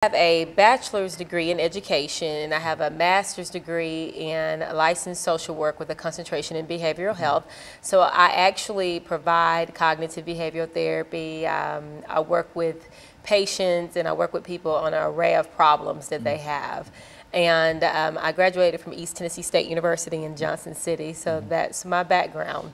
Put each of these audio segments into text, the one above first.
I have a bachelor's degree in education, and I have a master's degree in licensed social work with a concentration in behavioral health. So I actually provide cognitive behavioral therapy. I work with patients and I work with people on an array of problems that they have. And I graduated from East Tennessee State University in Johnson City, so that's my background.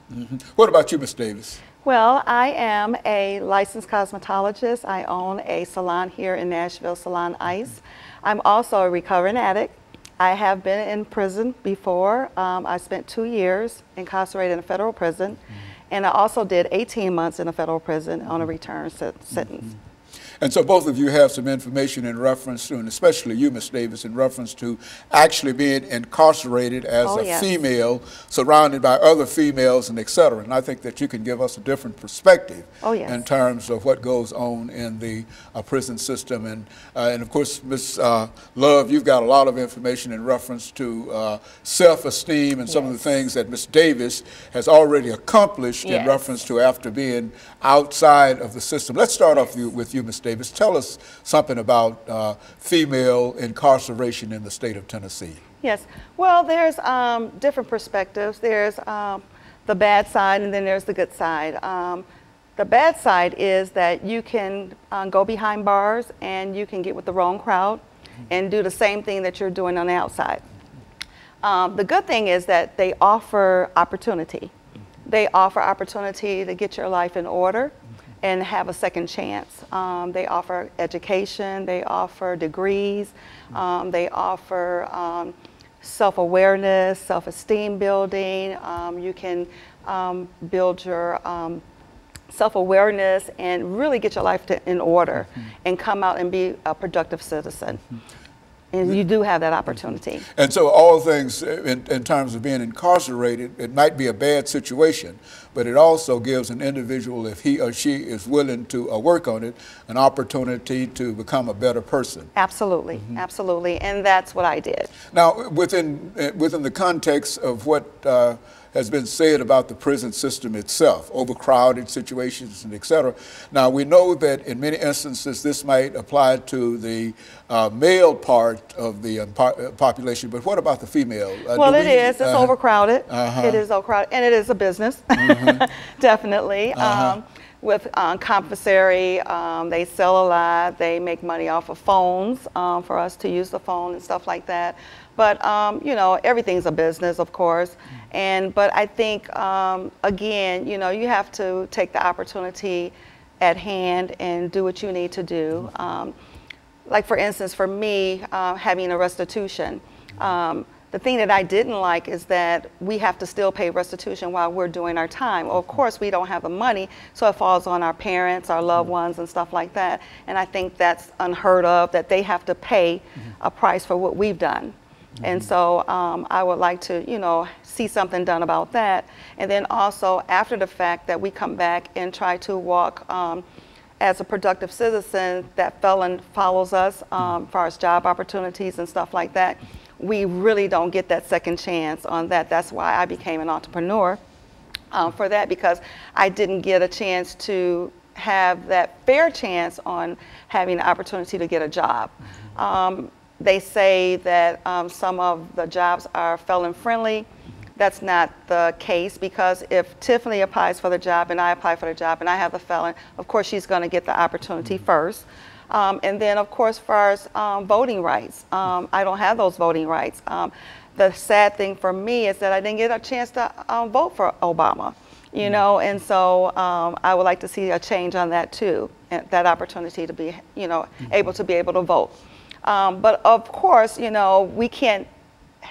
What about you, Ms. Davis? Well, I am a licensed cosmetologist. I own a salon here in Nashville, Salon Ice. I'm also a recovering addict. I have been in prison before. I spent 2 years incarcerated in a federal prison, and I also did 18 months in a federal prison on a return sentence. And so both of you have some information in reference to, and especially you, Ms. Davis, in reference to actually being incarcerated as a female, surrounded by other females and et cetera. And I think that you can give us a different perspective in terms of what goes on in the prison system. And of course, Ms. Love, you've got a lot of information in reference to self-esteem and some of the things that Ms. Davis has already accomplished in reference to after being outside of the system. Let's start off with you, Ms. Davis. Tell us something about female incarceration in the state of Tennessee. Yes, well, there's different perspectives. There's the bad side and then there's the good side. The bad side is that you can go behind bars and you can get with the wrong crowd and do the same thing that you're doing on the outside. The good thing is that they offer opportunity. They offer opportunity to get your life in order and have a second chance. They offer education, they offer degrees, they offer self-awareness, self-esteem building. You can build your self-awareness and really get your life in order and come out and be a productive citizen. And you do have that opportunity. And so all things in terms of being incarcerated, it might be a bad situation, but it also gives an individual, if he or she is willing to work on it, an opportunity to become a better person. Absolutely, absolutely, and that's what I did. Now, within the context of what has been said about the prison system itself, overcrowded situations and et cetera. Now, we know that in many instances this might apply to the male part of the population, but what about the female? Well, it is. It's overcrowded. It is overcrowded, and it is a business, definitely. With commissary, they sell a lot. They make money off of phones for us to use the phone and stuff like that. But you know, everything's a business, of course. But I think again, you know, you have to take the opportunity at hand and do what you need to do. Like for instance, for me, having a restitution. The thing that I didn't like is that we have to still pay restitution while we're doing our time. Well, of course, we don't have the money, so it falls on our parents, our loved ones, and stuff like that. And I think that's unheard of, that they have to pay a price for what we've done. And so I would like to, you know, see something done about that. And then also, after the fact, that we come back and try to walk as a productive citizen, that felon follows us as far as job opportunities and stuff like that. We really don't get that second chance on that. That's why I became an entrepreneur for that, because I didn't get a chance to have that fair chance on having the opportunity to get a job. They say that some of the jobs are felon friendly. That's not the case, because if Tiffany applies for the job and I apply for the job and I have the felon, of course she's going to get the opportunity first. And then, of course, as far as voting rights, I don't have those voting rights. The sad thing for me is that I didn't get a chance to vote for Obama, you know, and so I would like to see a change on that too, and that opportunity to be, you know, able to vote. But of course, you know, we can't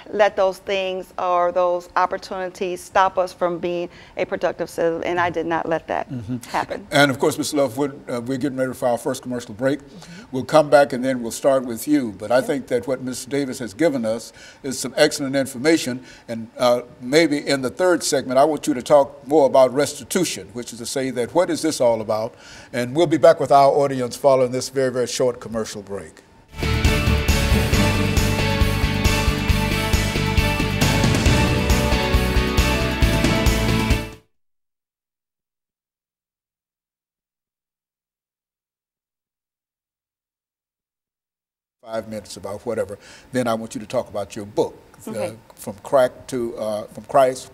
let those things or those opportunities stop us from being a productive citizen, and I did not let that happen. And of course, Ms. Love, we're getting ready for our first commercial break. We'll come back and then we'll start with you. But I think that what Ms. Davis has given us is some excellent information, and maybe in the third segment, I want you to talk more about restitution, which is to say that what is this all about? And we'll be back with our audience following this very, very short commercial break. 5 minutes about whatever. Then I want you to talk about your book, Okay. From Christ to Christ.